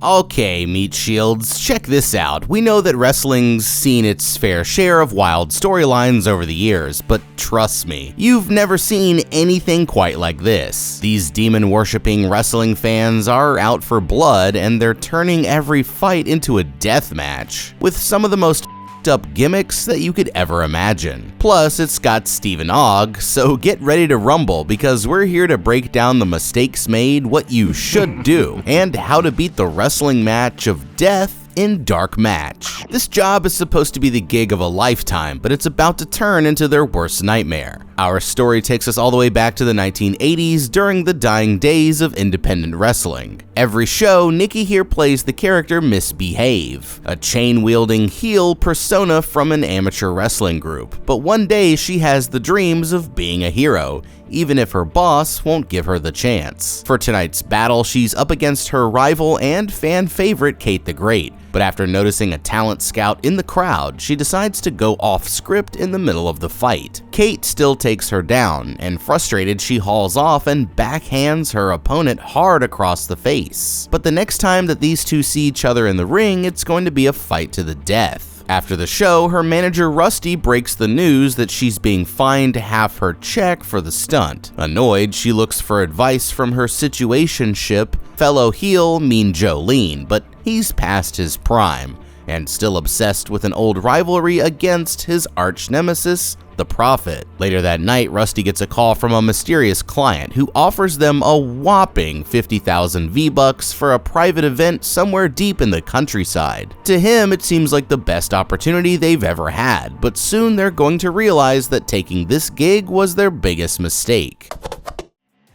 Okay, Meat Shields, check this out. We know that wrestling's seen its fair share of wild storylines over the years, but trust me, you've never seen anything quite like this. These demon-worshipping wrestling fans are out for blood, and they're turning every fight into a death match, with some of the most up gimmicks that you could ever imagine. Plus, it's got Steven Ogg, so get ready to rumble because we're here to break down the mistakes made, what you should do, and how to beat the wrestling match of death in Dark Match. This job is supposed to be the gig of a lifetime, but it's about to turn into their worst nightmare. Our story takes us all the way back to the 1980s during the dying days of independent wrestling. Every show, Nikki here plays the character Misbehave, a chain-wielding heel persona from an amateur wrestling group. But one day she has the dreams of being a hero, even if her boss won't give her the chance. For tonight's battle, she's up against her rival and fan favorite Kate the Great. But after noticing a talent scout in the crowd, she decides to go off script in the middle of the fight. Kate still takes her down, and frustrated she hauls off and backhands her opponent hard across the face. But the next time that these two see each other in the ring, it's going to be a fight to the death. After the show, her manager Rusty breaks the news that she's being fined half her check for the stunt. Annoyed, she looks for advice from her situationship fellow heel Mean Jolene, but he's past his prime and still obsessed with an old rivalry against his arch nemesis, the Prophet. Later that night, Rusty gets a call from a mysterious client who offers them a whopping 50,000 V-Bucks for a private event somewhere deep in the countryside. To him, it seems like the best opportunity they've ever had, but soon they're going to realize that taking this gig was their biggest mistake.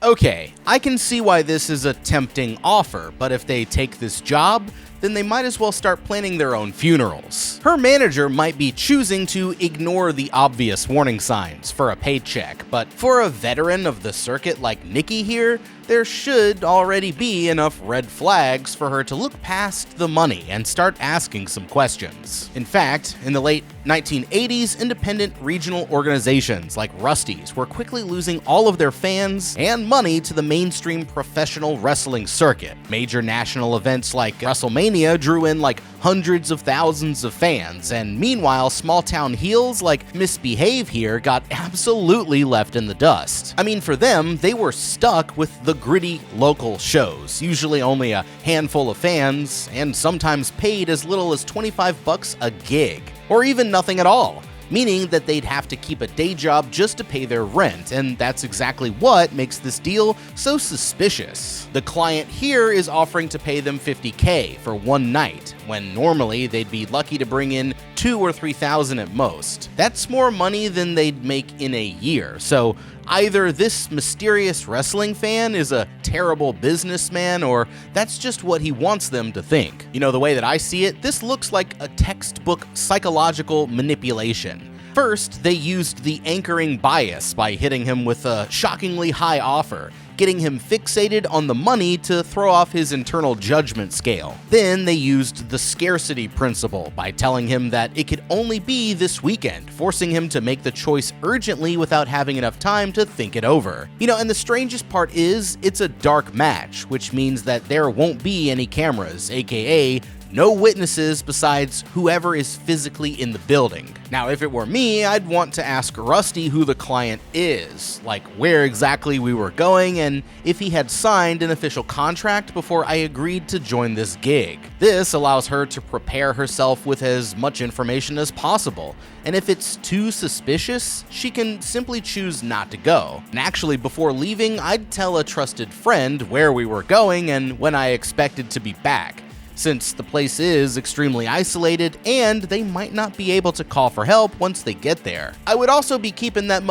Okay, I can see why this is a tempting offer, but if they take this job, then they might as well start planning their own funerals. Her manager might be choosing to ignore the obvious warning signs for a paycheck, but for a veteran of the circuit like Nikki here, there should already be enough red flags for her to look past the money and start asking some questions. In fact, in the late 1980s, independent regional organizations like Rusty's were quickly losing all of their fans and money to the mainstream professional wrestling circuit. Major national events like WrestleMania drew in like hundreds of thousands of fans, and meanwhile, small-town heels like Misbehave here got absolutely left in the dust. I mean, for them, they were stuck with the gritty local shows, usually only a handful of fans, and sometimes paid as little as 25 bucks a gig, or even nothing at all, meaning that they'd have to keep a day job just to pay their rent, and that's exactly what makes this deal so suspicious. The client here is offering to pay them $50K for one night, when normally they'd be lucky to bring in $2,000 or $3,000 at most. That's more money than they'd make in a year, so either this mysterious wrestling fan is a terrible businessman, or that's just what he wants them to think. You know, the way that I see it, this looks like a textbook psychological manipulation. First, they used the anchoring bias by hitting him with a shockingly high offer, getting him fixated on the money to throw off his internal judgment scale. Then they used the scarcity principle by telling him that it could only be this weekend, forcing him to make the choice urgently without having enough time to think it over. You know, and the strangest part is, it's a dark match, which means that there won't be any cameras, aka no witnesses besides whoever is physically in the building. Now, if it were me, I'd want to ask Rusty who the client is, like where exactly we were going, and if he had signed an official contract before I agreed to join this gig. This allows her to prepare herself with as much information as possible, and if it's too suspicious, she can simply choose not to go. And actually, before leaving, I'd tell a trusted friend where we were going and when I expected to be back, since the place is extremely isolated and they might not be able to call for help once they get there. I would also be keeping that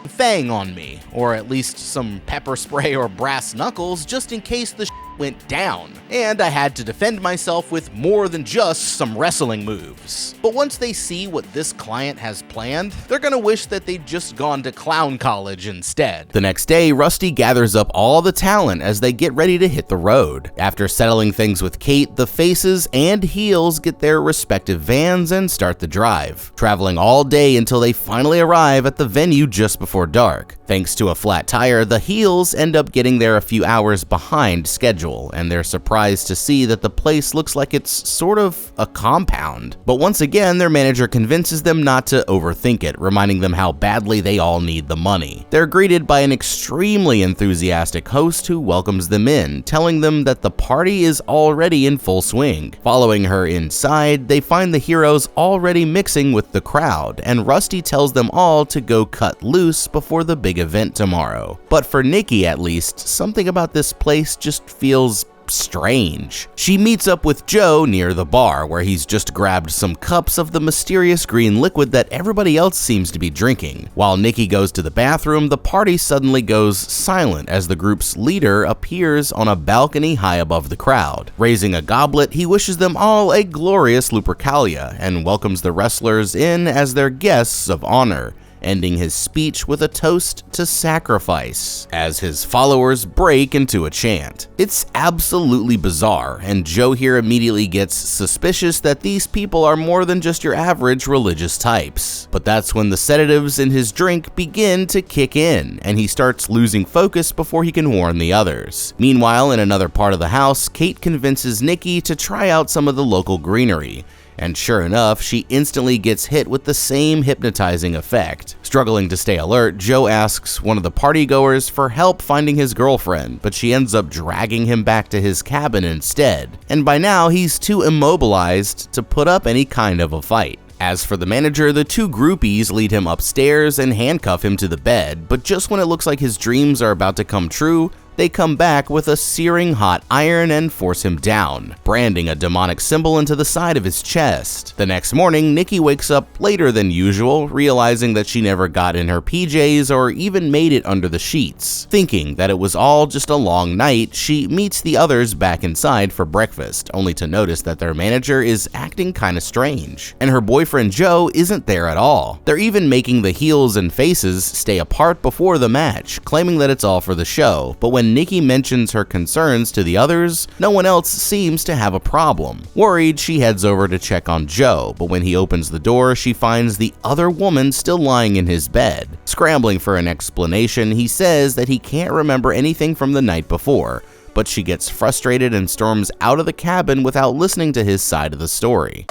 fang on me, or at least some pepper spray or brass knuckles just in case the went down, and I had to defend myself with more than just some wrestling moves. But once they see what this client has planned, they're gonna wish that they'd just gone to clown college instead. The next day, Rusty gathers up all the talent as they get ready to hit the road. After settling things with Kate, the faces and heels get their respective vans and start the drive, traveling all day until they finally arrive at the venue just before dark. Thanks to a flat tire, the heels end up getting there a few hours behind schedule, and they're surprised to see that the place looks like it's sort of a compound. But once again, their manager convinces them not to overthink it, reminding them how badly they all need the money. They're greeted by an extremely enthusiastic host who welcomes them in, telling them that the party is already in full swing. Following her inside, they find the heroes already mixing with the crowd, and Rusty tells them all to go cut loose before the big event tomorrow. But for Nikki at least, something about this place just feels strange. She meets up with Joe near the bar, where he's just grabbed some cups of the mysterious green liquid that everybody else seems to be drinking. While Nikki goes to the bathroom, the party suddenly goes silent as the group's leader appears on a balcony high above the crowd. Raising a goblet, he wishes them all a glorious Lupercalia and welcomes the wrestlers in as their guests of honor, ending his speech with a toast to sacrifice, as his followers break into a chant. It's absolutely bizarre, and Joe here immediately gets suspicious that these people are more than just your average religious types. But that's when the sedatives in his drink begin to kick in, and he starts losing focus before he can warn the others. Meanwhile, in another part of the house, Kate convinces Nikki to try out some of the local greenery. And sure enough, she instantly gets hit with the same hypnotizing effect. Struggling to stay alert, Joe asks one of the partygoers for help finding his girlfriend, but she ends up dragging him back to his cabin instead. And by now, he's too immobilized to put up any kind of a fight. As for the manager, the two groupies lead him upstairs and handcuff him to the bed, but just when it looks like his dreams are about to come true, they come back with a searing hot iron and force him down, branding a demonic symbol into the side of his chest. The next morning, Nikki wakes up later than usual, realizing that she never got in her PJs or even made it under the sheets. Thinking that it was all just a long night, she meets the others back inside for breakfast, only to notice that their manager is acting kinda strange, and her boyfriend Joe isn't there at all. They're even making the heels and faces stay apart before the match, claiming that it's all for the show, but when Nikki mentions her concerns to the others, no one else seems to have a problem. Worried, she heads over to check on Joe, but when he opens the door, she finds the other woman still lying in his bed. Scrambling for an explanation, he says that he can't remember anything from the night before, but she gets frustrated and storms out of the cabin without listening to his side of the story.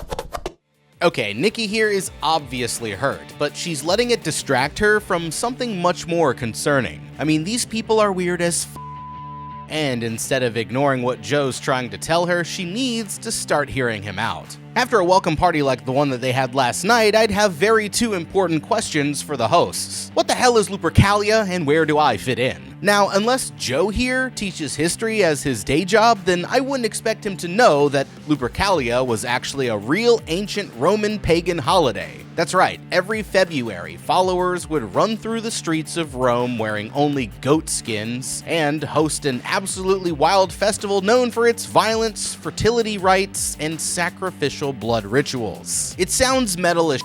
Okay, Nikki here is obviously hurt, but she's letting it distract her from something much more concerning. I mean, these people are weird as f***, and instead of ignoring what Joe's trying to tell her, she needs to start hearing him out. After a welcome party like the one that they had last night, I'd have two important questions for the hosts. What the hell is Lupercalia, and where do I fit in? Now, unless Joe here teaches history as his day job, then I wouldn't expect him to know that Lupercalia was actually a real ancient Roman pagan holiday. That's right, every February, followers would run through the streets of Rome wearing only goat skins and host an absolutely wild festival known for its violence, fertility rites, and sacrificial blood rituals. It sounds metal as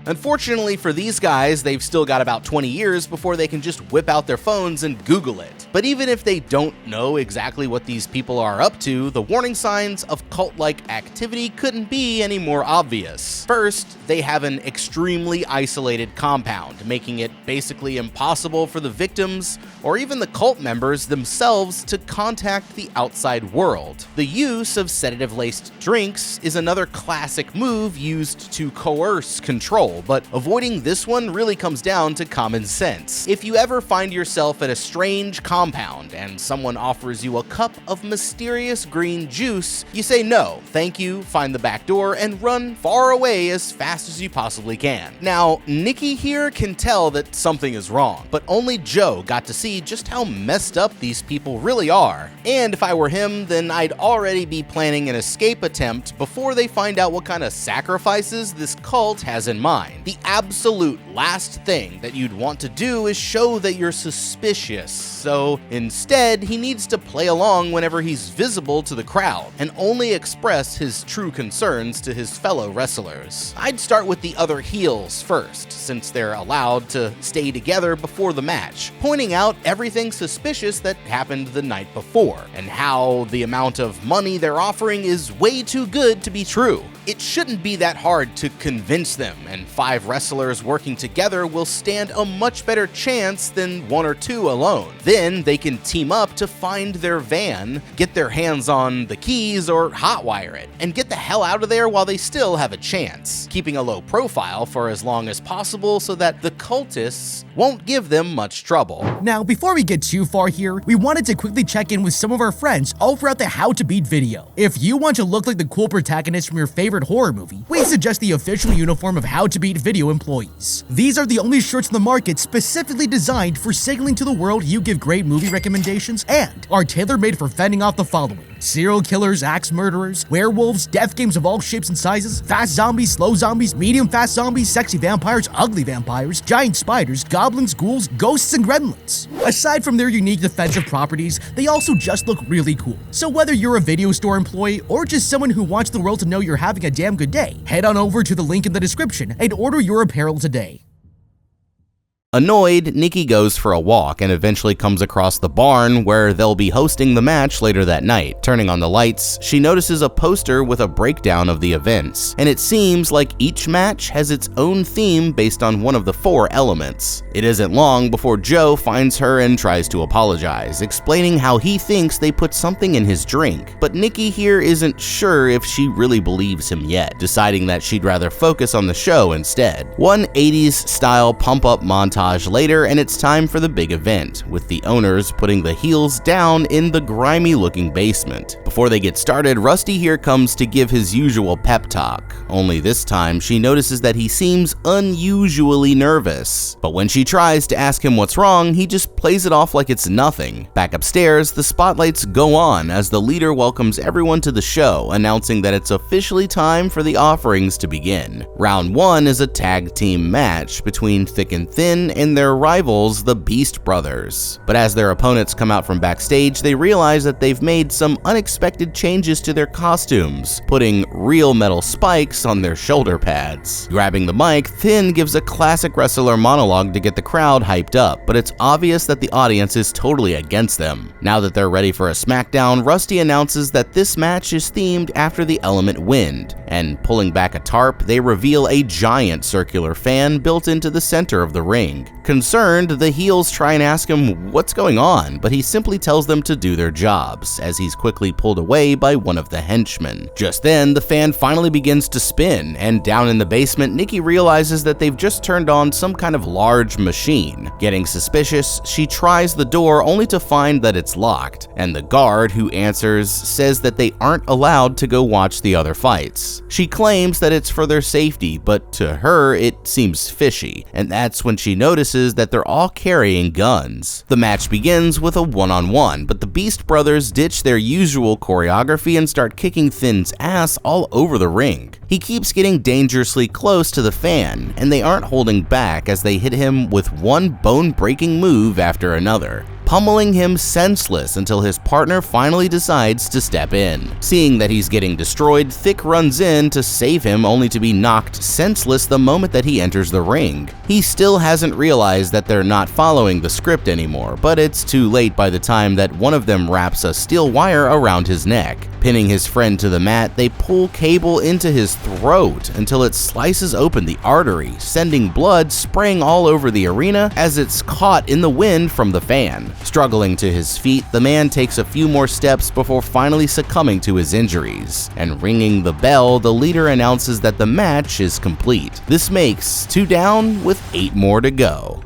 Unfortunately for these guys, they've still got about 20 years before they can just whip out their phones and Google it. But even if they don't know exactly what these people are up to, the warning signs of cult-like activity couldn't be any more obvious. First, they have an extremely isolated compound, making it basically impossible for the victims or even the cult members themselves to contact the outside world. The use of sedative-laced drinks is another classic move used to coerce control, but avoiding this one really comes down to common sense. If you ever find yourself at a strange compound and someone offers you a cup of mysterious green juice, you say no, thank you, find the back door, and run far away as fast as you possibly can. Now, Nikki here can tell that something is wrong, but only Joe got to see just how messed up these people really are. And if I were him, then I'd already be planning an escape attempt before they find out what kind of sacrifices this cult has in mind. The absolute last thing that you'd want to do is show that you're suspicious, so instead he needs to play along whenever he's visible to the crowd and only express his true concerns to his fellow wrestlers. I'd start with the other heels first, since they're allowed to stay together before the match, pointing out everything suspicious that happened the night before, and how the amount of money they're offering is way too good to be true. It shouldn't be that hard to convince them, and 5 wrestlers working together will stand a much better chance than one or two alone. Then they can team up to find their van, get their hands on the keys or hotwire it, and get the hell out of there while they still have a chance, keeping a low profile for as long as possible so that the cultists won't give them much trouble. Now, before we get too far here, we wanted to quickly check in with some of our friends all throughout the How to Beat video. If you want to look like the cool protagonist from your favorite horror movie, we suggest the official uniform of How to Beat video employees. These are the only shirts in the market specifically designed for signaling to the world you give great movie recommendations and are tailor-made for fending off the following: serial killers, axe murderers, werewolves, death games of all shapes and sizes, fast zombies, slow zombies, medium fast zombies, sexy vampires, ugly vampires, giant spiders, goblins, ghouls, ghosts, and gremlins. Aside from their unique defensive properties, they also just look really cool. So whether you're a video store employee or just someone who wants the world to know you're having a damn good day, head on over to the link in the description and order your apparel today. Annoyed, Nikki goes for a walk and eventually comes across the barn where they'll be hosting the match later that night. Turning on the lights, she notices a poster with a breakdown of the events, and it seems like each match has its own theme based on one of the 4 elements. It isn't long before Joe finds her and tries to apologize, explaining how he thinks they put something in his drink, but Nikki here isn't sure if she really believes him yet, deciding that she'd rather focus on the show instead. One 80s style pump-up montage later, and it's time for the big event, with the owners putting the heels down in the grimy looking basement. Before they get started, Rusty here comes to give his usual pep talk, only this time she notices that he seems unusually nervous. But when she tries to ask him what's wrong, he just plays it off like it's nothing. Back upstairs, the spotlights go on as the leader welcomes everyone to the show, announcing that it's officially time for the offerings to begin. Round 1 is a tag team match between Thick and Thin and their rivals, the Beast Brothers. But as their opponents come out from backstage, they realize that they've made some unexpected changes to their costumes, putting real metal spikes on their shoulder pads. Grabbing the mic, Thin gives a classic wrestler monologue to get the crowd hyped up, but it's obvious that the audience is totally against them. Now that they're ready for a SmackDown, Rusty announces that this match is themed after the element wind, and pulling back a tarp, they reveal a giant circular fan built into the center of the ring. Concerned, the heels try and ask him what's going on, but he simply tells them to do their jobs, as he's quickly pulled away by one of the henchmen. Just then, the fan finally begins to spin, and down in the basement, Nikki realizes that they've just turned on some kind of large machine. Getting suspicious, she tries the door only to find that it's locked, and the guard who answers says that they aren't allowed to go watch the other fights. She claims that it's for their safety, but to her, it seems fishy, and that's when she notices that they're all carrying guns. The match begins with a one-on-one, but the Beast Brothers ditch their usual choreography and start kicking Thin's ass all over the ring. He keeps getting dangerously close to the fan, and they aren't holding back as they hit him with one bone-breaking move after another, pummeling him senseless until his partner finally decides to step in. Seeing that he's getting destroyed, Thick runs in to save him only to be knocked senseless the moment that he enters the ring. He still hasn't realized that they're not following the script anymore, but it's too late by the time that one of them wraps a steel wire around his neck. Pinning his friend to the mat, they pull cable into his throat until it slices open the artery, sending blood spraying all over the arena as it's caught in the wind from the fan. Struggling to his feet, the man takes a few more steps before finally succumbing to his injuries. And ringing the bell, the leader announces that the match is complete. This makes 2 down with 8 more to go.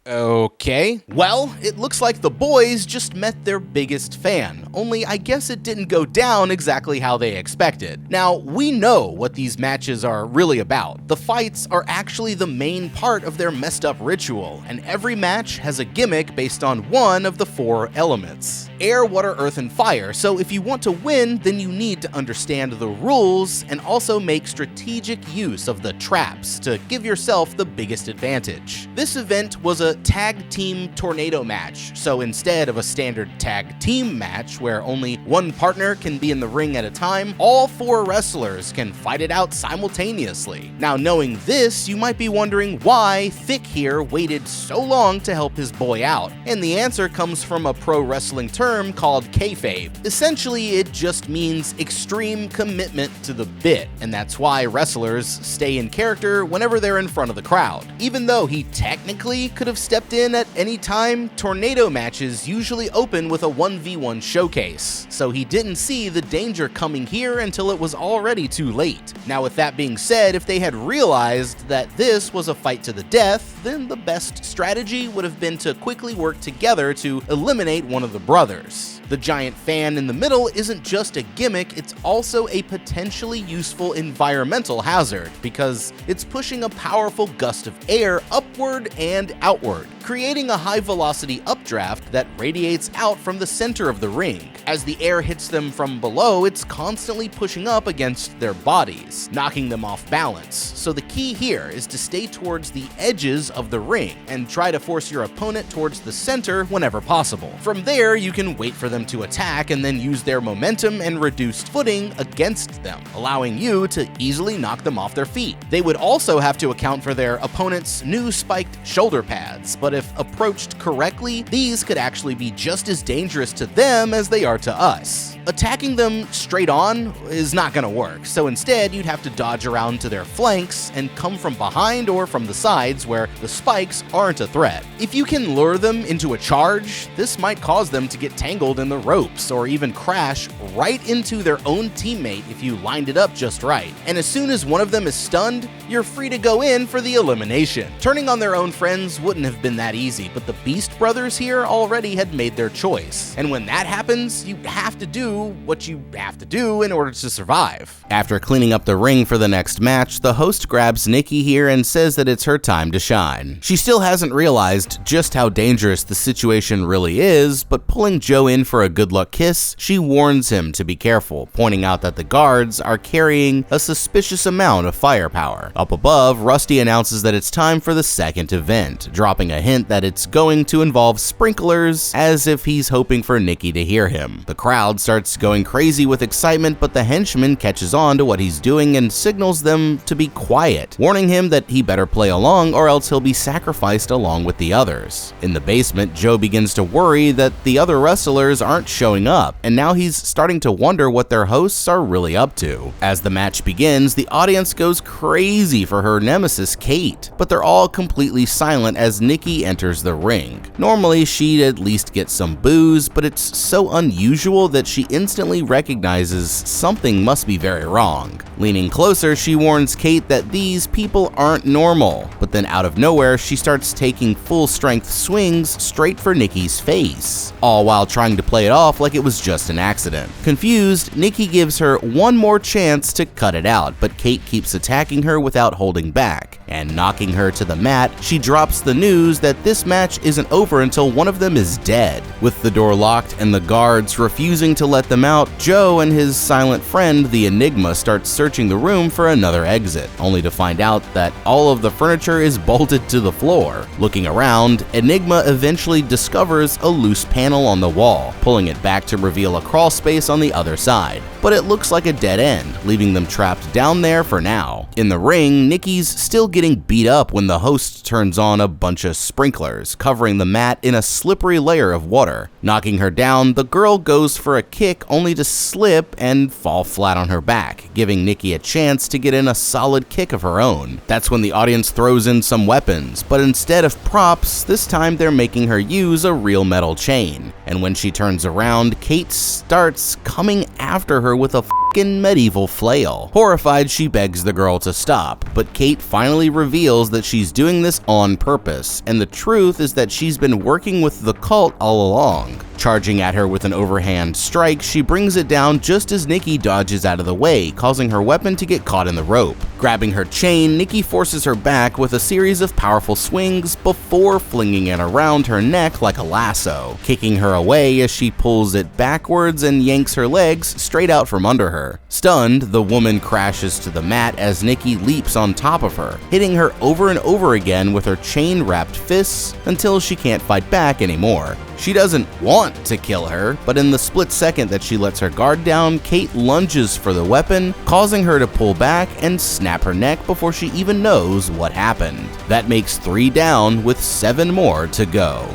Okay, well, it looks like the boys just met their biggest fan, only I guess it didn't go down exactly how they expected. Now, we know what these matches are really about. The fights are actually the main part of their messed up ritual, and every match has a gimmick based on one of the 4 elements: air, water, earth, and fire. So if you want to win, then you need to understand the rules and also make strategic use of the traps to give yourself the biggest advantage. This event was a tag team tornado match, so instead of a standard tag team match where only one partner can be in the ring at a time, all 4 wrestlers can fight it out simultaneously. Now, knowing this, you might be wondering why Thick here waited so long to help his boy out, and the answer comes from a pro wrestling term term called kayfabe. Essentially, it just means extreme commitment to the bit, and that's why wrestlers stay in character whenever they're in front of the crowd. Even though he technically could have stepped in at any time, tornado matches usually open with a 1v1 showcase, so he didn't see the danger coming here until it was already too late. Now, with that being said, if they had realized that this was a fight to the death, then the best strategy would have been to quickly work together to eliminate one of the brothers. The giant fan in the middle isn't just a gimmick, it's also a potentially useful environmental hazard, because it's pushing a powerful gust of air upward and outward, creating a high-velocity updraft that radiates out from the center of the ring. As the air hits them from below, it's constantly pushing up against their bodies, knocking them off balance. So the key here is to stay towards the edges of the ring and try to force your opponent towards the center whenever possible. From there, you can wait for them to attack and then use their momentum and reduced footing against them, allowing you to easily knock them off their feet. They would also have to account for their opponent's new spiked shoulder pads, but if approached correctly, these could actually be just as dangerous to them as they are to us. Attacking them straight on is not going to work, so instead you'd have to dodge around to their flanks and come from behind or from the sides where the spikes aren't a threat. If you can lure them into a charge, this might cause them to get tangled in the ropes or even crash right into their own teammate if you lined it up just right. And as soon as one of them is stunned, you're free to go in for the elimination. Turning on their own friends wouldn't have been that easy, but the Beast Brothers here already had made their choice. And when that happens, you have to do what you have to do in order to survive. After cleaning up the ring for the next match, the host grabs Nikki here and says that it's her time to shine. She still hasn't realized just how dangerous the situation really is, but pulling Joe in for a good luck kiss, she warns him to be careful, pointing out that the guards are carrying a suspicious amount of firepower. Up above, Rusty announces that it's time for the second event, dropping a hint that it's going to involve sprinklers, as if he's hoping for Nikki to hear him. The crowd starts going crazy with excitement, but the henchman catches on to what he's doing and signals them to be quiet, warning him that he better play along or else he'll be sacrificed along with the others. In the basement, Joe begins to worry that the other wrestlers aren't showing up, and now he's starting to wonder what their hosts are really up to. As the match begins, the audience goes crazy for her nemesis, Kate, but they're all completely silent as Nikki enters the ring. Normally, she'd at least get some boos, but it's so unusual that she instantly recognizes something must be very wrong. Leaning closer, she warns Kate that these people aren't normal, but then out of nowhere, she starts taking full-strength swings straight for Nikki's face, all while trying to play it off like it was just an accident. Confused, Nikki gives her one more chance to cut it out, but Kate keeps attacking her without holding back, and knocking her to the mat, she drops the news that this match isn't over until one of them is dead. With the door locked and the guards refusing to let them out, Joe and his silent friend, the Enigma, start searching the room for another exit, only to find out that all of the furniture is bolted to the floor. Looking around, Enigma eventually discovers a loose panel on the wall, pulling it back to reveal a crawl space on the other side, but it looks like a dead end, leaving them trapped down there for now. In the ring, Nikki's still getting beat up when the host turns on a bunch of sprinklers, covering the mat in a slippery layer of water. Knocking her down, the girl goes for a kick only to slip and fall flat on her back, giving Nikki a chance to get in a solid kick of her own. That's when the audience throws in some weapons, but instead of props, this time they're making her use a real metal chain. And when she turns around, Kate starts coming after her with a f***ing medieval flail. Horrified, she begs the girl to stop, but Kate finally reveals that she's doing this on purpose, and the truth is that she's been working with the cult all along. Charging at her with an overhand strike, she brings it down just as Nikki dodges out of the way, causing her weapon to get caught in the rope. Grabbing her chain, Nikki forces her back with a series of powerful swings before flinging it around her neck like a lasso, kicking her away as she pulls it backwards and yanks her legs straight out from under her. Stunned, the woman crashes to the mat as Nikki leaps on top of her, hitting her over and over again with her chain-wrapped fists until she can't fight back anymore. She doesn't want to kill her, but in the split second that she lets her guard down, Kate lunges for the weapon, causing her to pull back and snap her neck before she even knows what happened. That makes 3 down with 7 more to go.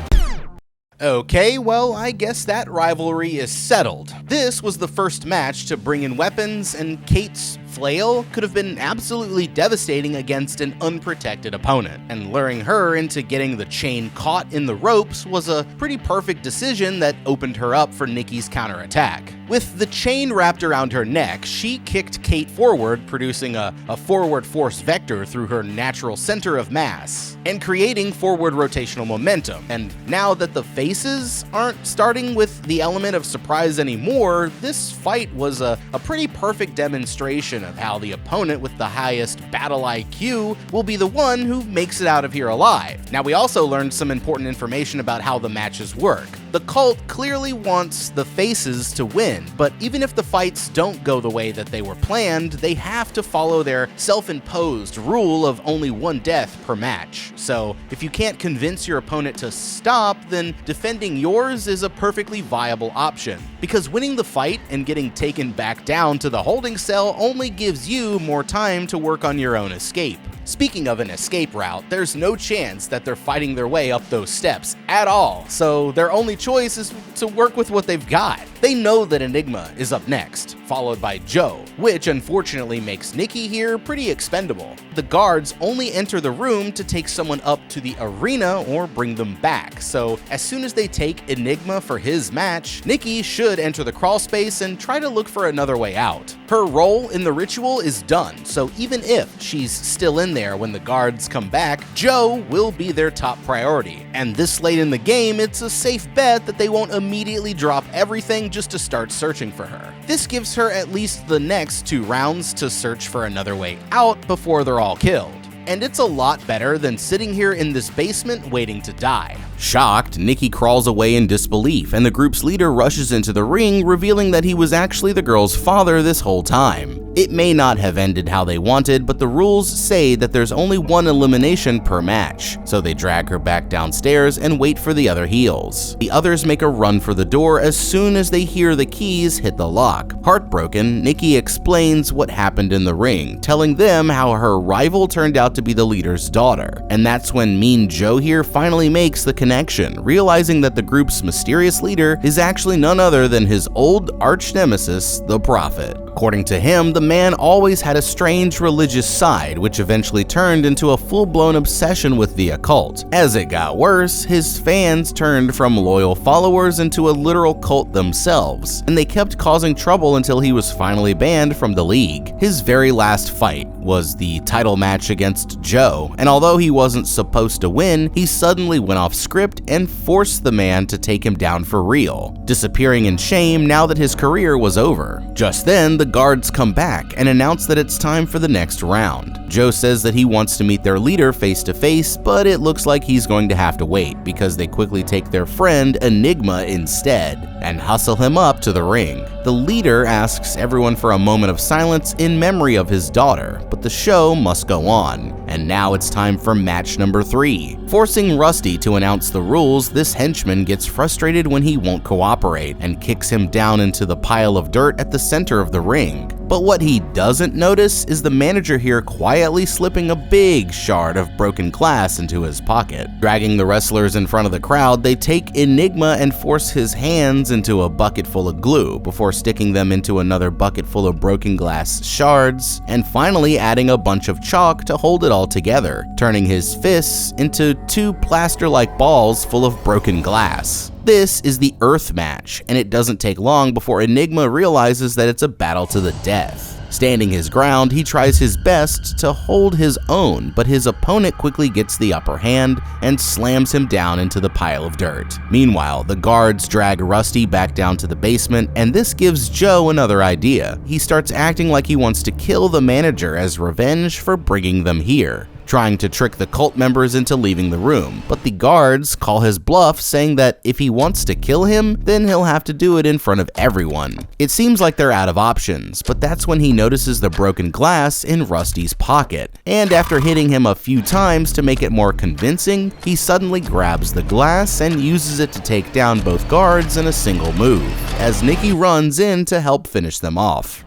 Okay, well, I guess that rivalry is settled. This was the first match to bring in weapons, and Kate's flail could have been absolutely devastating against an unprotected opponent, and luring her into getting the chain caught in the ropes was a pretty perfect decision that opened her up for Nikki's counterattack. With the chain wrapped around her neck, she kicked Kate forward, producing a forward force vector through her natural center of mass, and creating forward rotational momentum. And now that the faces aren't starting with the element of surprise anymore, this fight was a pretty perfect demonstration of how the opponent with the highest battle IQ will be the one who makes it out of here alive. Now, we also learned some important information about how the matches work. The cult clearly wants the faces to win, but even if the fights don't go the way that they were planned, they have to follow their self-imposed rule of only one death per match. So if you can't convince your opponent to stop, then defending yours is a perfectly viable option, because winning the fight and getting taken back down to the holding cell only gives you more time to work on your own escape. Speaking of an escape route, there's no chance that they're fighting their way up those steps at all, so their only choice is to work with what they've got. They know that Enigma is up next, followed by Joe, which unfortunately makes Nikki here pretty expendable. The guards only enter the room to take someone up to the arena or bring them back, so as soon as they take Enigma for his match, Nikki should enter the crawl space and try to look for another way out. Her role in the ritual is done, so even if she's still in there when the guards come back, Joe will be their top priority. And this late in the game, it's a safe bet that they won't immediately drop everything just to start searching for her. This gives her at least the next 2 rounds to search for another way out before they're all killed. And it's a lot better than sitting here in this basement waiting to die. Shocked, Nikki crawls away in disbelief, and the group's leader rushes into the ring, revealing that he was actually the girl's father this whole time. It may not have ended how they wanted, but the rules say that there's only 1 elimination per match, so they drag her back downstairs and wait for the other heels. The others make a run for the door as soon as they hear the keys hit the lock. Heartbroken, Nikki explains what happened in the ring, telling them how her rival turned out to be the leader's daughter. And that's when Mean Joe here finally makes the connection, realizing that the group's mysterious leader is actually none other than his old arch nemesis, the Prophet. According to him, the man always had a strange religious side, which eventually turned into a full-blown obsession with the occult. As it got worse, his fans turned from loyal followers into a literal cult themselves, and they kept causing trouble until he was finally banned from the league. His very last fight was the title match against Joe, and although he wasn't supposed to win, he suddenly went off script and forced the man to take him down for real, disappearing in shame now that his career was over. Just then, the guards come back and announce that it's time for the next round. Joe says that he wants to meet their leader face to face, but it looks like he's going to have to wait because they quickly take their friend Enigma instead and hustle him up to the ring. The leader asks everyone for a moment of silence in memory of his daughter, but the show must go on. And now it's time for match number 3. Forcing Rusty to announce the rules, this henchman gets frustrated when he won't cooperate and kicks him down into the pile of dirt at the center of the ring. But what he doesn't notice is the manager here quietly slipping a big shard of broken glass into his pocket. Dragging the wrestlers in front of the crowd, they take Enigma and force his hands into a bucket full of glue before sticking them into another bucket full of broken glass shards, and finally adding a bunch of chalk to hold it all together, turning his fists into 2 plaster-like balls full of broken glass. This is the Earth match, and it doesn't take long before Enigma realizes that it's a battle to the death. Standing his ground, he tries his best to hold his own, but his opponent quickly gets the upper hand and slams him down into the pile of dirt. Meanwhile, the guards drag Rusty back down to the basement, and this gives Joe another idea. He starts acting like he wants to kill the manager as revenge for bringing them here, trying to trick the cult members into leaving the room, but the guards call his bluff, saying that if he wants to kill him, then he'll have to do it in front of everyone. It seems like they're out of options, but that's when he notices the broken glass in Rusty's pocket, and after hitting him a few times to make it more convincing, he suddenly grabs the glass and uses it to take down both guards in a single move, as Nikki runs in to help finish them off.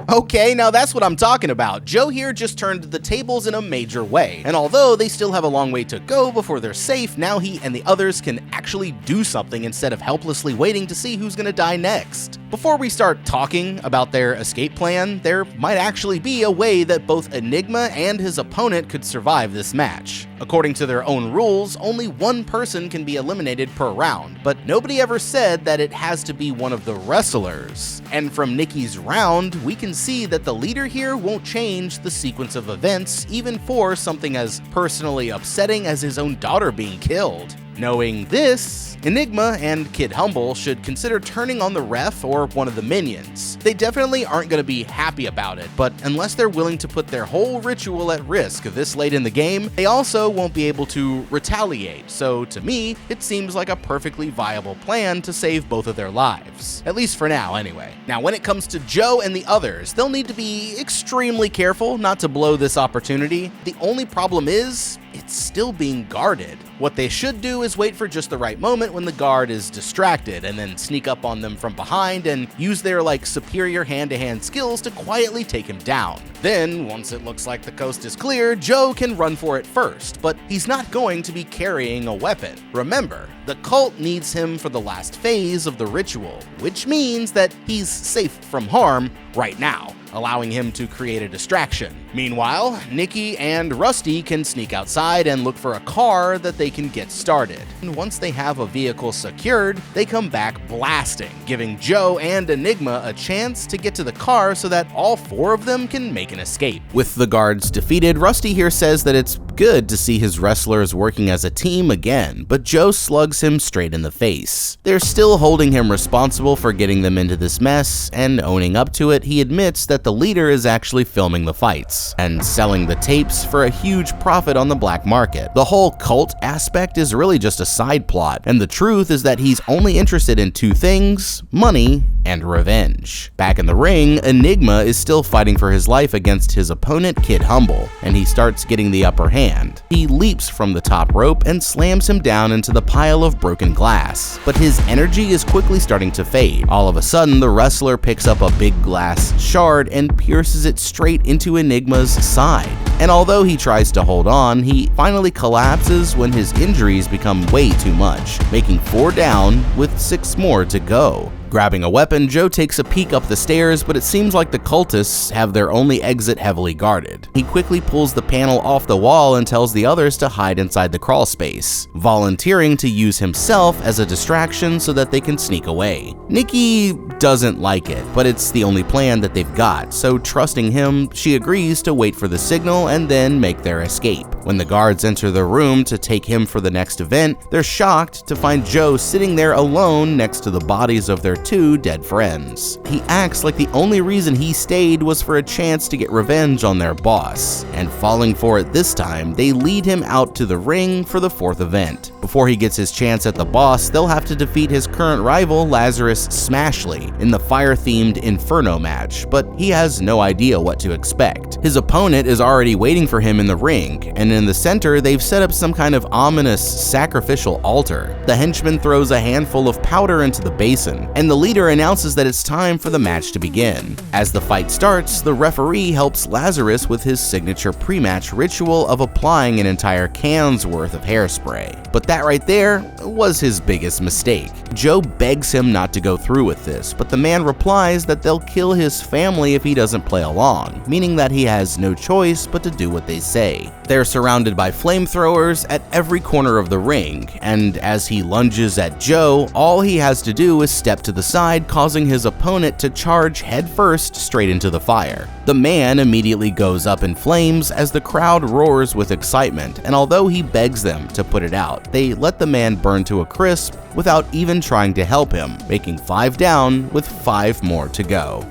Okay, now that's what I'm talking about. Joe here just turned the tables in a major way, and although they still have a long way to go before they're safe, now he and the others can actually do something instead of helplessly waiting to see who's gonna die next. Before we start talking about their escape plan, there might actually be a way that both Enigma and his opponent could survive this match. According to their own rules, only one person can be eliminated per round, but nobody ever said that it has to be one of the wrestlers. And from Nikki's round, we can see that the leader here won't change the sequence of events, even for something as personally upsetting as his own daughter being killed. Knowing this, Enigma and Kid Humble should consider turning on the ref or one of the minions. They definitely aren't going to be happy about it, but unless they're willing to put their whole ritual at risk this late in the game, they also won't be able to retaliate. So to me, it seems like a perfectly viable plan to save both of their lives. At least for now, anyway. Now, when it comes to Joe and the others, they'll need to be extremely careful not to blow this opportunity. The only problem is, it's still being guarded. What they should do is wait for just the right moment when the guard is distracted and then sneak up on them from behind and use their superior hand-to-hand skills to quietly take him down. Then, once it looks like the coast is clear, Joe can run for it first, but he's not going to be carrying a weapon. Remember, the cult needs him for the last phase of the ritual, which means that he's safe from harm right now, allowing him to create a distraction. Meanwhile, Nikki and Rusty can sneak outside and look for a car that they can get started. And once they have a vehicle secured, they come back blasting, giving Joe and Enigma a chance to get to the car so that all four of them can make an escape. With the guards defeated, Rusty here says that it's good to see his wrestlers working as a team again, but Joe slugs him straight in the face. They're still holding him responsible for getting them into this mess, and owning up to it, he admits that the leader is actually filming the fights and selling the tapes for a huge profit on the black market. The whole cult aspect is really just a side plot, and the truth is that he's only interested in two things: money and revenge. Back in the ring, Enigma is still fighting for his life against his opponent Kid Humble, and he starts getting the upper hand. He leaps from the top rope and slams him down into the pile of broken glass, but his energy is quickly starting to fade. All of a sudden, the wrestler picks up a big glass shard and pierces it straight into Enigma's side. And although he tries to hold on, he finally collapses when his injuries become way too much, making 4 down with 6 more to go. Grabbing a weapon, Joe takes a peek up the stairs, but it seems like the cultists have their only exit heavily guarded. He quickly pulls the panel off the wall and tells the others to hide inside the crawl space, volunteering to use himself as a distraction so that they can sneak away. Nikki doesn't like it, but it's the only plan that they've got, so trusting him, she agrees to wait for the signal and then make their escape. When the guards enter the room to take him for the next event, they're shocked to find Joe sitting there alone next to the bodies of their 2 dead friends. He acts like the only reason he stayed was for a chance to get revenge on their boss, and falling for it this time, they lead him out to the ring for the 4th event. Before he gets his chance at the boss, they'll have to defeat his current rival, Lazarus Smashley, in the fire-themed Inferno match, but he has no idea what to expect. His opponent is already waiting for him in the ring, and in the center, they've set up some kind of ominous sacrificial altar. The henchman throws a handful of powder into the basin, and the leader announces that it's time for the match to begin. As the fight starts, the referee helps Lazarus with his signature pre-match ritual of applying an entire can's worth of hairspray. But that right there was his biggest mistake. Joe begs him not to go through with this, but the man replies that they'll kill his family if he doesn't play along, meaning that he has no choice but to do what they say. They're surrounded by flamethrowers at every corner of the ring, and as he lunges at Joe, all he has to do is step to the side, causing his opponent to charge headfirst straight into the fire. The man immediately goes up in flames as the crowd roars with excitement, and although he begs them to put it out, they let the man burn to a crisp without even trying to help him, making 5 down with 5 more to go.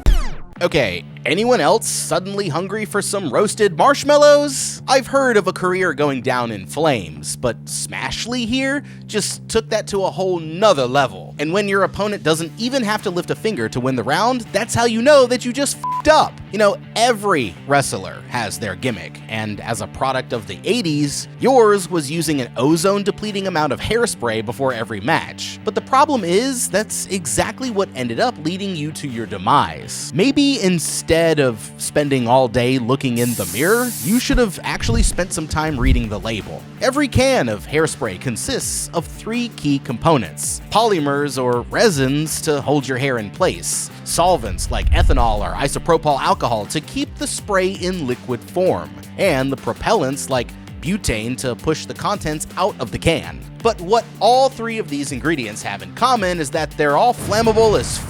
Okay, anyone else suddenly hungry for some roasted marshmallows? I've heard of a career going down in flames, but Smashley here just took that to a whole nother level. And when your opponent doesn't even have to lift a finger to win the round, that's how you know that you just f***ed up. You know, every wrestler has their gimmick, and as a product of the 80s, yours was using an ozone-depleting amount of hairspray before every match. But the problem is, that's exactly what ended up leading you to your demise. Maybe instead instead of spending all day looking in the mirror, you should have actually spent some time reading the label. Every can of hairspray consists of 3 key components: polymers or resins to hold your hair in place, solvents like ethanol or isopropyl alcohol to keep the spray in liquid form, and the propellants like butane to push the contents out of the can. But what all 3 of these ingredients have in common is that they're all flammable as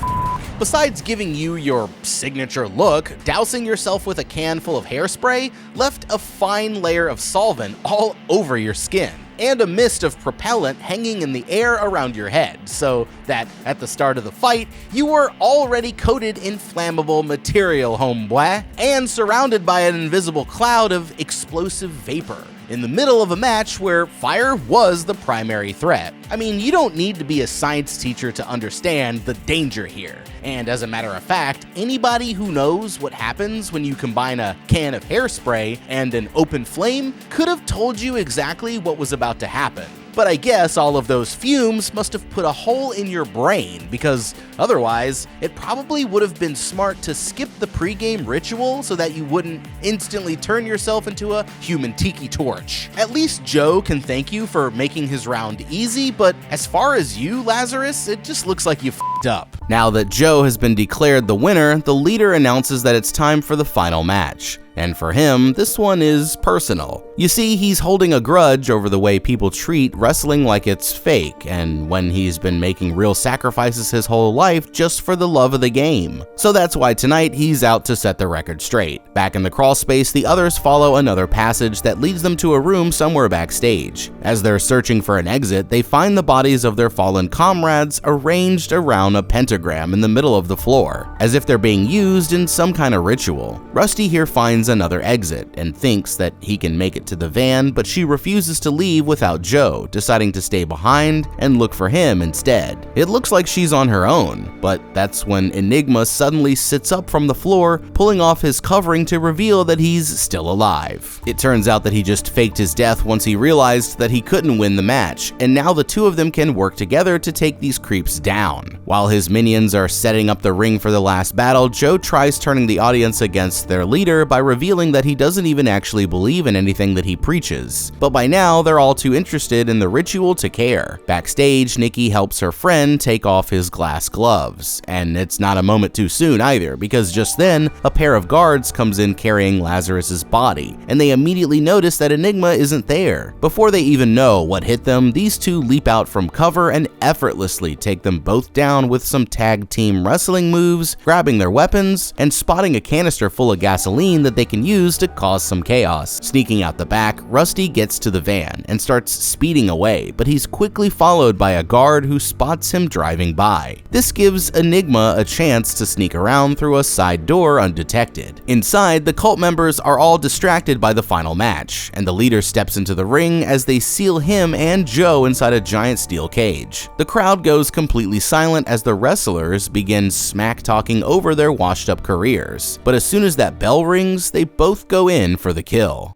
Besides giving you your signature look, dousing yourself with a can full of hairspray left a fine layer of solvent all over your skin, and a mist of propellant hanging in the air around your head, so that at the start of the fight, you were already coated in flammable material, homeboy, and surrounded by an invisible cloud of explosive vapor, in the middle of a match where fire was the primary threat. I mean, you don't need to be a science teacher to understand the danger here. And as a matter of fact, anybody who knows what happens when you combine a can of hairspray and an open flame could have told you exactly what was about to happen. But I guess all of those fumes must have put a hole in your brain, because otherwise, it probably would have been smart to skip the pregame ritual so that you wouldn't instantly turn yourself into a human tiki torch. At least Joe can thank you for making his round easy, but as far as you, Lazarus, it just looks like you f***ed up. Now that Joe has been declared the winner, the leader announces that it's time for the final match. And for him, this one is personal. You see, he's holding a grudge over the way people treat wrestling like it's fake, and when he's been making real sacrifices his whole life just for the love of the game. So that's why tonight he's out to set the record straight. Back in the crawl space, the others follow another passage that leads them to a room somewhere backstage. As they're searching for an exit, they find the bodies of their fallen comrades arranged around a pentagram in the middle of the floor, as if they're being used in some kind of ritual. Rusty here finds another exit and thinks that he can make it to the van, but she refuses to leave without Joe, deciding to stay behind and look for him instead. It looks like she's on her own, but that's when Enigma suddenly sits up from the floor, pulling off his covering to reveal that he's still alive. It turns out that he just faked his death once he realized that he couldn't win the match, and now the 2 of them can work together to take these creeps down. While his minions are setting up the ring for the last battle, Joe tries turning the audience against their leader by revealing that he doesn't even actually believe in anything that he preaches. But by now, they're all too interested in the ritual to care. Backstage, Nikki helps her friend take off his glass gloves. And it's not a moment too soon either, because just then, a pair of guards comes in carrying Lazarus's body, and they immediately notice that Enigma isn't there. Before they even know what hit them, these 2 leap out from cover and effortlessly take them both down with some tag team wrestling moves, grabbing their weapons, and spotting a canister full of gasoline that they can use to cause some chaos. Sneaking out the back, Rusty gets to the van and starts speeding away, but he's quickly followed by a guard who spots him driving by. This gives Enigma a chance to sneak around through a side door undetected. Inside, the cult members are all distracted by the final match, and the leader steps into the ring as they seal him and Joe inside a giant steel cage. The crowd goes completely silent as the wrestlers begin smack-talking over their washed-up careers, but as soon as that bell rings, they both go in for the kill.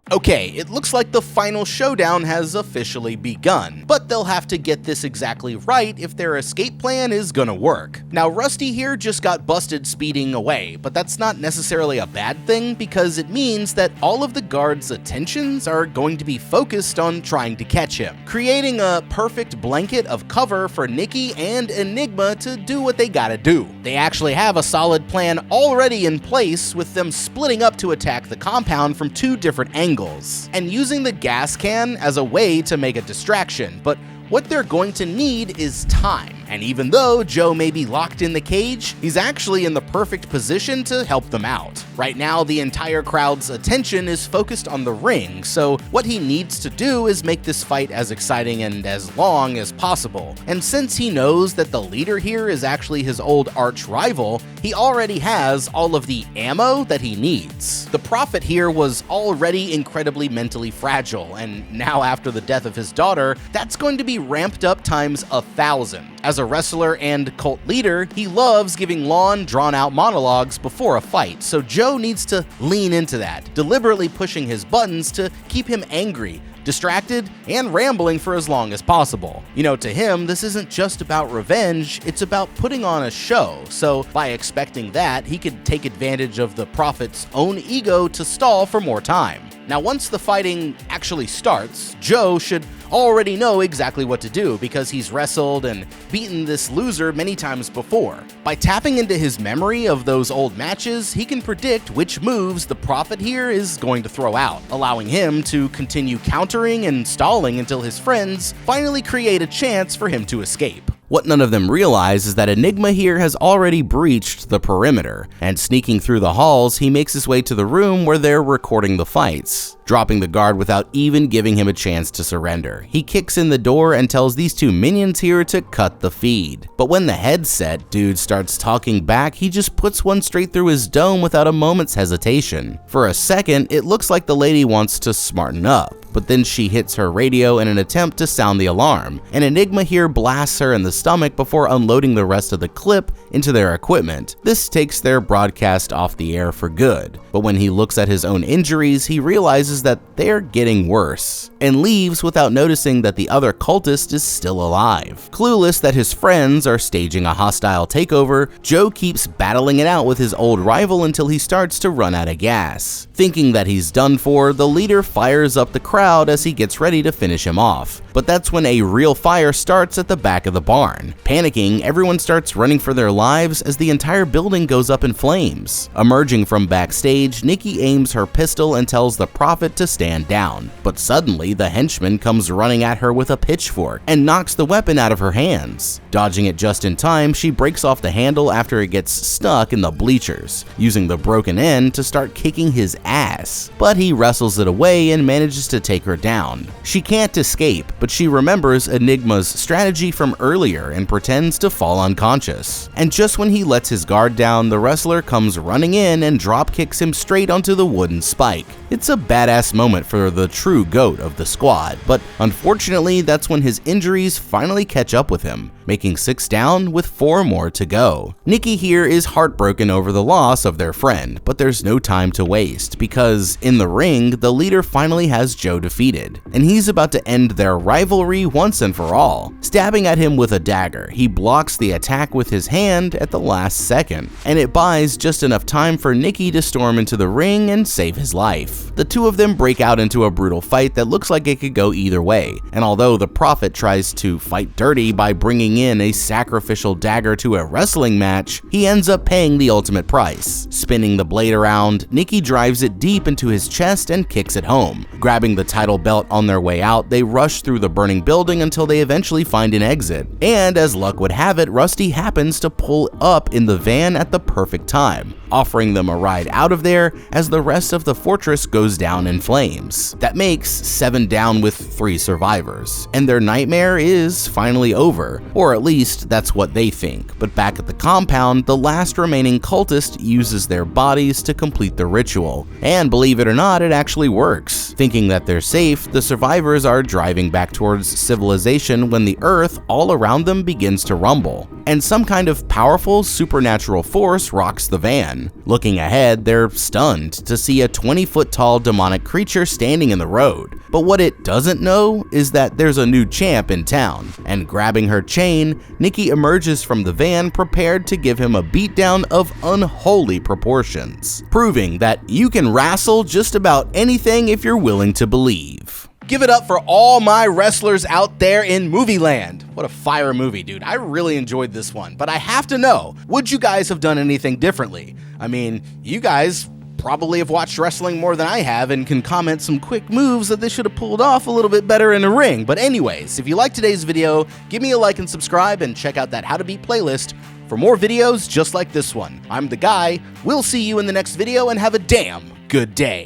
Okay, it looks like the final showdown has officially begun, but they'll have to get this exactly right if their escape plan is gonna work. Now, Rusty here just got busted speeding away, but that's not necessarily a bad thing because it means that all of the guards' attentions are going to be focused on trying to catch him, creating a perfect blanket of cover for Nikki and Enigma to do what they gotta do. They actually have a solid plan already in place, with them splitting up to attack the compound from 2 different angles, and using the gas can as a way to make a distraction, but what they're going to need is time. And even though Joe may be locked in the cage, he's actually in the perfect position to help them out. Right now, the entire crowd's attention is focused on the ring, so what he needs to do is make this fight as exciting and as long as possible. And since he knows that the leader here is actually his old arch rival, he already has all of the ammo that he needs. The Prophet here was already incredibly mentally fragile, and now after the death of his daughter, that's going to be ramped up times 1,000. As a wrestler and cult leader, he loves giving long, drawn-out monologues before a fight, so Joe needs to lean into that, deliberately pushing his buttons to keep him angry, distracted, and rambling for as long as possible. You know, to him, this isn't just about revenge, it's about putting on a show, so by expecting that, he could take advantage of the Prophet's own ego to stall for more time. Now, once the fighting actually starts, Joe should already know exactly what to do because he's wrestled and beaten this loser many times before. By tapping into his memory of those old matches, he can predict which moves the Prophet here is going to throw out, allowing him to continue countering and stalling until his friends finally create a chance for him to escape. What none of them realize is that Enigma here has already breached the perimeter, and sneaking through the halls, he makes his way to the room where they're recording the fights, dropping the guard without even giving him a chance to surrender. He kicks in the door and tells these two minions here to cut the feed. But when the headset dude starts talking back, he just puts one straight through his dome without a moment's hesitation. For a second, it looks like the lady wants to smarten up, but then she hits her radio in an attempt to sound the alarm, and Enigma here blasts her in the stomach before unloading the rest of the clip into their equipment. This takes their broadcast off the air for good, but when he looks at his own injuries, he realizes that they're getting worse, and leaves without noticing that the other cultist is still alive. Clueless that his friends are staging a hostile takeover, Joe keeps battling it out with his old rival until he starts to run out of gas. Thinking that he's done for, the leader fires up the crowd as he gets ready to finish him off. But that's when a real fire starts at the back of the barn. Panicking, everyone starts running for their lives as the entire building goes up in flames. Emerging from backstage, Nikki aims her pistol and tells the Prophet to stand down. But suddenly, the henchman comes running at her with a pitchfork and knocks the weapon out of her hands. Dodging it just in time, she breaks off the handle after it gets stuck in the bleachers, using the broken end to start kicking his ass. But he wrestles it away and manages to take her down. She can't escape, but she remembers Enigma's strategy from earlier and pretends to fall unconscious. And just when he lets his guard down, the wrestler comes running in and drop kicks him straight onto the wooden spike. It's a badass moment for the true GOAT of the squad, but unfortunately that's when his injuries finally catch up with him, making 6 down with 4 more to go. Nikki here is heartbroken over the loss of their friend, but there's no time to waste because in the ring, the leader finally has Joe defeated, and he's about to end their rivalry once and for all. Stabbing at him with a dagger, he blocks the attack with his hand at the last second, and it buys just enough time for Nikki to storm into the ring and save his life. The two of them break out into a brutal fight that looks like it could go either way, and although the Prophet tries to fight dirty by bringing in a sacrificial dagger to a wrestling match, he ends up paying the ultimate price. Spinning the blade around, Nikki drives it deep into his chest and kicks it home. Grabbing the title belt on their way out, they rush through the burning building until they eventually find an exit. And as luck would have it, Rusty happens to pull up in the van at the perfect time, offering them a ride out of there as the rest of the fortress goes down in flames. That makes 7 down with 3 survivors, and their nightmare is finally over, or at least that's what they think. But back at the compound, the last remaining cultist uses their bodies to complete the ritual, and believe it or not, it actually works. Thinking that they're safe, the survivors are driving back towards civilization when the earth all around them begins to rumble, and some kind of powerful supernatural force rocks the van. Looking ahead, they're stunned to see a 20-foot-tall demonic creature standing in the road. But what it doesn't know is that there's a new champ in town, and grabbing her chain, Nikki emerges from the van prepared to give him a beatdown of unholy proportions, proving that you can wrestle just about anything if you're willing to believe. Give it up for all my wrestlers out there in movie land. What a fire movie, dude. I really enjoyed this one, but I have to know, would you guys have done anything differently? I mean, you guys probably have watched wrestling more than I have and can comment some quick moves that they should have pulled off a little bit better in a ring. But anyways, if you liked today's video, give me a like and subscribe and check out that How to Beat playlist for more videos just like this one. I'm the guy. We'll see you in the next video and have a damn good day.